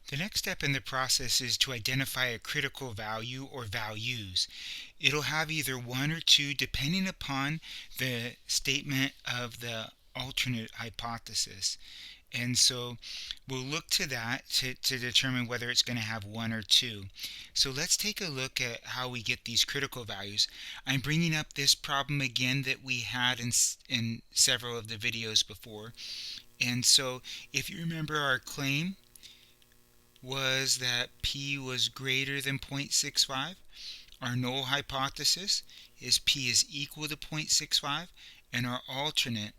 The next step in the process is to identify a critical value or values. It'll have either one or two depending upon the statement of the alternate hypothesis. And so we'll look to that to determine whether it's going to have one or two. So let's take a look at how we get these critical values. I'm bringing up this problem again that we had in several of the videos before. And so if you remember, our claim was that p was greater than 0.65. Our null hypothesis is p is equal to 0.65, and our alternate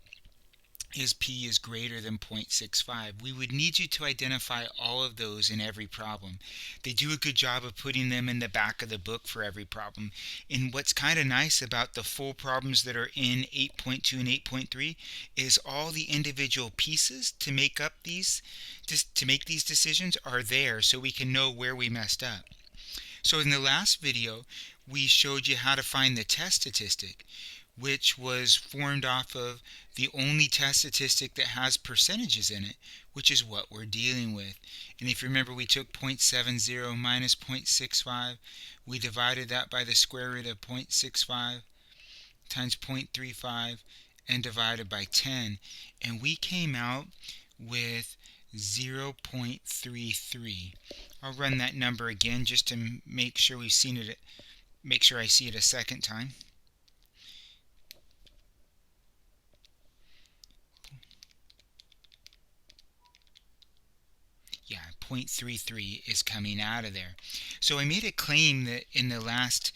is p is greater than 0.65. We would need you to identify all of those in every problem. They do a good job of putting them in the back of the book for every problem. And what's kind of nice about the full problems that are in 8.2 and 8.3 is all the individual pieces to make up these decisions are there, so we can know where we messed up. So in the last video, we showed you how to find the test statistic, which was formed off of the only test statistic that has percentages in it, which is what we're dealing with. And if you remember, we took 0.70 minus 0.65, we divided that by the square root of 0.65 times 0.35 and divided by 10, and we came out with 0.33. I'll run that number again just to make sure we've seen it, make sure I see it a second time. Yeah, 0.33 is coming out of there. So I made a claim that in the last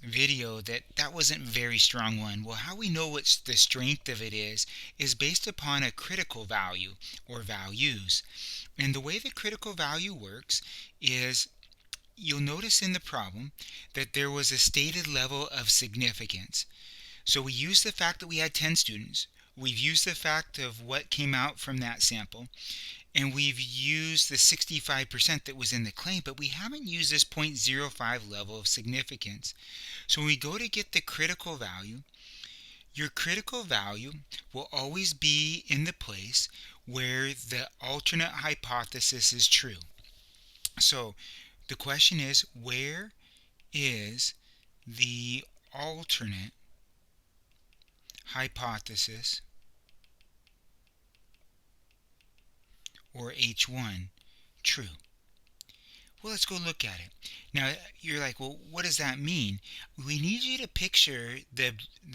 video that wasn't a very strong one. Well, how we know what the strength of it is based upon a critical value or values. And the way the critical value works is, you'll notice in the problem that there was a stated level of significance. So we used the fact that we had 10 students. We've used the fact of what came out from that sample, and we've used the 65% that was in the claim, but we haven't used this 0.05 level of significance. So when we go to get the critical value, your critical value will always be in the place where the alternate hypothesis is true. So the question is, where is the alternate hypothesis, or H1, true? Well, let's go look at it. Now, you're like, well, what does that mean? We need you to picture the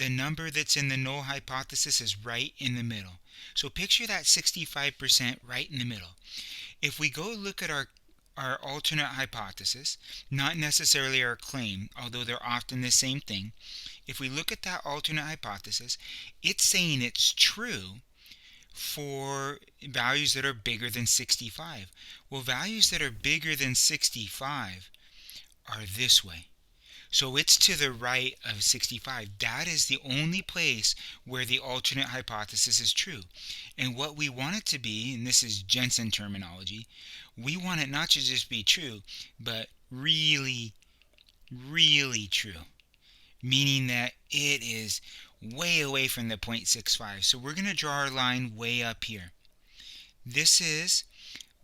number that's in the null hypothesis is right in the middle. So picture that 65% right in the middle. If we go look at our alternate hypothesis, not necessarily our claim, although they're often the same thing. If we look at that alternate hypothesis, it's saying it's true for values that are bigger than 65. Well, values that are bigger than 65 are this way. So it's to the right of 65. That is the only place where the alternate hypothesis is true. And what we want it to be, and this is Jensen terminology, we want it not to just be true, but really, really true. Meaning that it is way away from the 0.65. So we're going to draw our line way up here. This is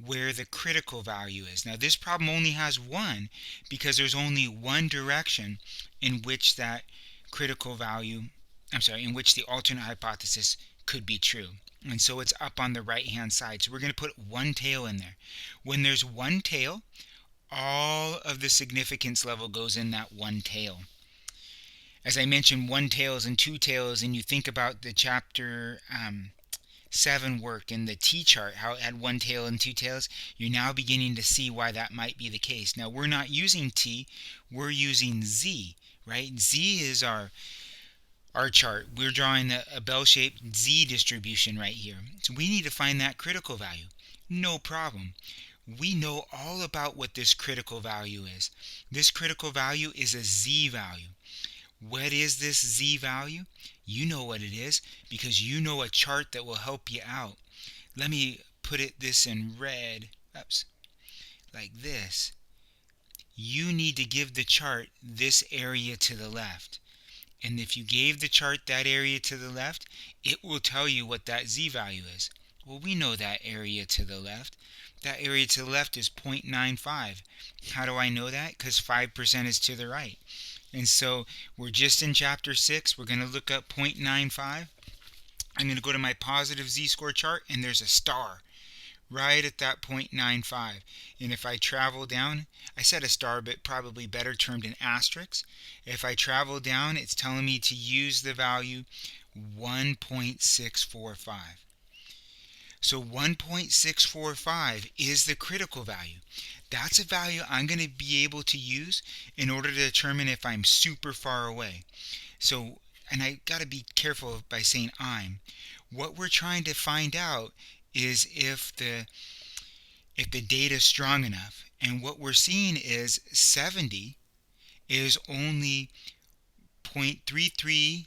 where the critical value is. Now this problem only has one because there's only one direction in which that critical value, in which the alternate hypothesis could be true. And so it's up on the right hand side. So we're going to put one tail in there. When there's one tail, all of the significance level goes in that one tail. As I mentioned, one tails and two tails, and you think about the chapter 7 work in the t-chart, how it had one tail and two tails, you're now beginning to see why that might be the case. Now we're not using t, we're using z, right? Z is our chart. We're drawing a bell-shaped z distribution right here. So we need to find that critical value. No problem. We know all about what this critical value is. This critical value is a z value. What is this z value? You know what it is because you know a chart that will help you out. Let me put this in red, like this. You need to give the chart this area to the left. And if you gave the chart that area to the left, it will tell you what that z value is. Well, we know that area to the left. That area to the left is 0.95. How do I know that? Because 5% is to the right. And so we're just in chapter 6. We're going to look up 0.95. I'm going to go to my positive z-score chart, and there's a star right at that 0.95. And if I travel down, I said a star, but probably better termed an asterisk. If I travel down, it's telling me to use the value 1.645. So 1.645 is the critical value. That's a value I'm going to be able to use in order to determine if I'm super far away. So, and I got to be careful by saying I'm. What we're trying to find out is if the data is strong enough. And what we're seeing is 70 is only 0.33,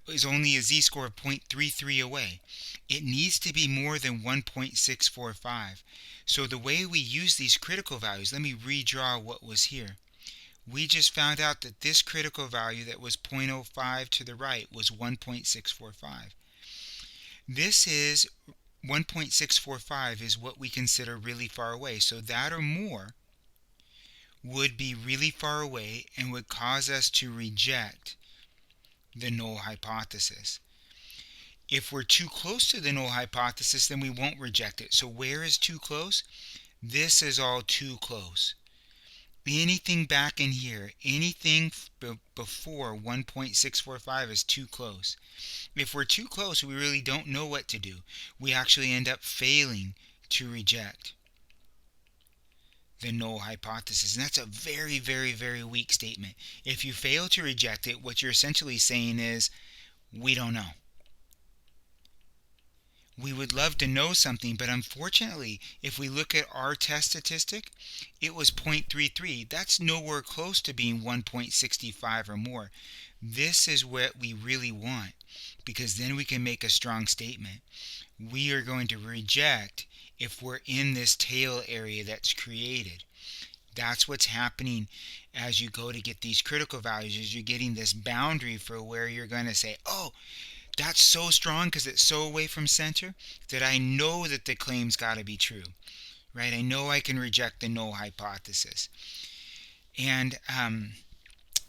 is only a z-score of 0.33 away. It needs to be more than 1.645. So the way we use these critical values, let me redraw what was here. We just found out that this critical value that was 0.05 to the right was 1.645. This is 1.645 is what we consider really far away. So that or more would be really far away and would cause us to reject the null hypothesis. If we're too close to the null hypothesis, then we won't reject it. So where is too close? This is all too close. Anything back in here, anything before 1.645 is too close. If we're too close, we really don't know what to do. We actually end up failing to reject the null hypothesis. And that's a very, very, very weak statement. If you fail to reject it, what you're essentially saying is, we don't know. We would love to know something, but unfortunately, if we look at our test statistic, it was 0.33. That's nowhere close to being 1.65 or more. This is what we really want, because then we can make a strong statement. We are going to reject if we're in this tail area that's created. That's what's happening as you go to get these critical values, is you're getting this boundary for where you're going to say, oh, that's so strong because it's so away from center that I know that the claim's got to be true, right? I know I can reject the null hypothesis. And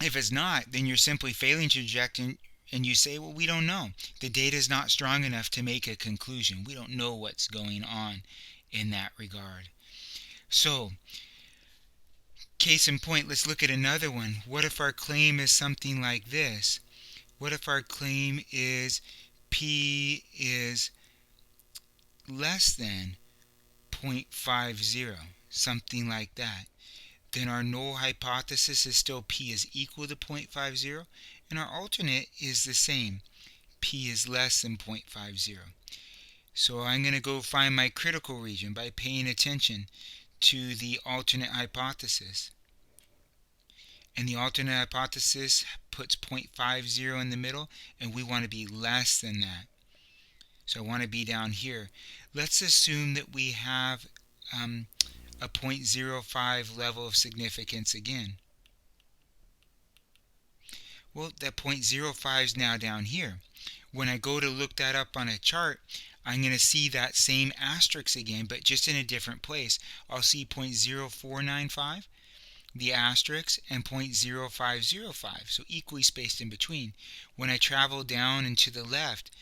if it's not, then you're simply failing to reject, and you say, well, we don't know. The data is not strong enough to make a conclusion. We don't know what's going on in that regard. So, case in point, let's look at another one. What if our claim is something like this? What if our claim is P is less than 0.50, something like that? Then our null hypothesis is still P is equal to 0.50, and our alternate is the same. P is less than 0.50. So I'm going to go find my critical region by paying attention to the alternate hypothesis. And the alternate hypothesis puts 0.50 in the middle, and we want to be less than that. So I want to be down here. Let's assume that we have a 0.05 level of significance again. Well, that 0.05 is now down here. When I go to look that up on a chart, I'm going to see that same asterisk again, but just in a different place. I'll see 0.0495. The asterisk, and 0.0505, so equally spaced in between. When I travel down and to the left,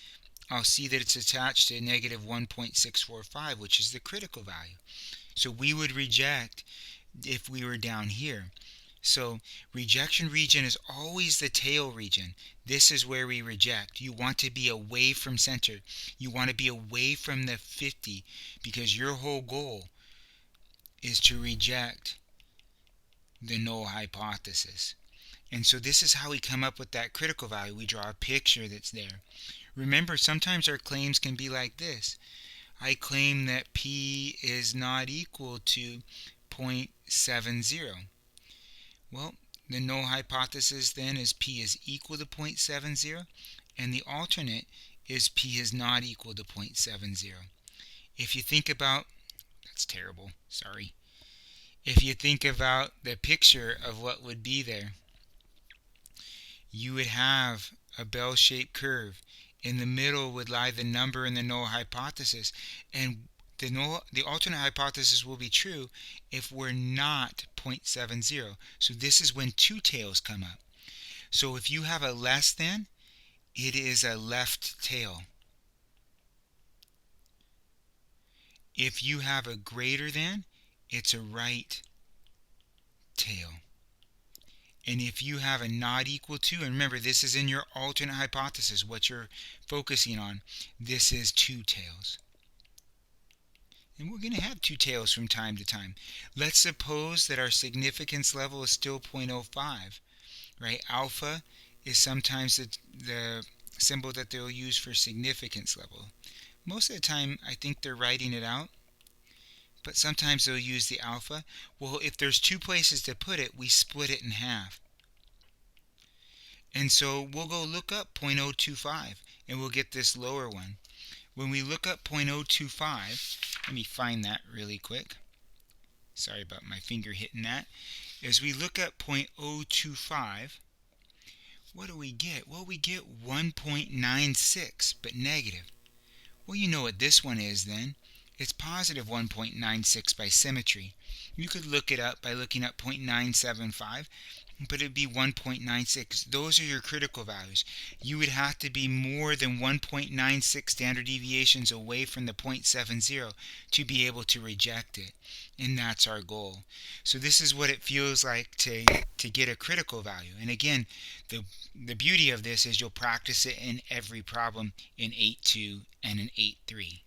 I'll see that it's attached to negative 1.645, which is the critical value. So we would reject if we were down here. So rejection region is always the tail region. This is where we reject. You want to be away from center. You want to be away from the 50, because your whole goal is to reject the null hypothesis. And so this is how we come up with that critical value. We draw a picture that's there. Remember, sometimes our claims can be like this. I claim that P is not equal to 0.70. Well, the null hypothesis then is P is equal to 0.70, and the alternate is P is not equal to 0.70. If you think about, that's terrible, sorry. If you think about the picture of what would be there, you would have a bell-shaped curve. In the middle would lie the number in the null hypothesis. And the alternate hypothesis will be true if we're not 0.70. So this is when two tails come up. So if you have a less than, it is a left tail. If you have a greater than, it's a right tail. And if you have a not equal to, and remember this is in your alternate hypothesis, what you're focusing on, this is two tails. And we're going to have two tails from time to time. Let's suppose that our significance level is still 0.05, right? Alpha is sometimes the symbol that they'll use for significance level. Most of the time, I think they're writing it out, but sometimes they'll use the alpha. Well, if there's two places to put it, we split it in half. And so we'll go look up 0.025, and we'll get this lower one. When we look up 0.025, let me find that really quick. Sorry about my finger hitting that. As we look at 0.025, what do we get? Well, we get 1.96, but negative. Well, you know what this one is then. It's positive 1.96 by symmetry. You could look it up by looking up 0.975, but it'd be 1.96. Those are your critical values. You would have to be more than 1.96 standard deviations away from the 0.70 to be able to reject it. And that's our goal. So this is what it feels like to get a critical value. And again, the beauty of this is you'll practice it in every problem in 8.2 and in 8.3.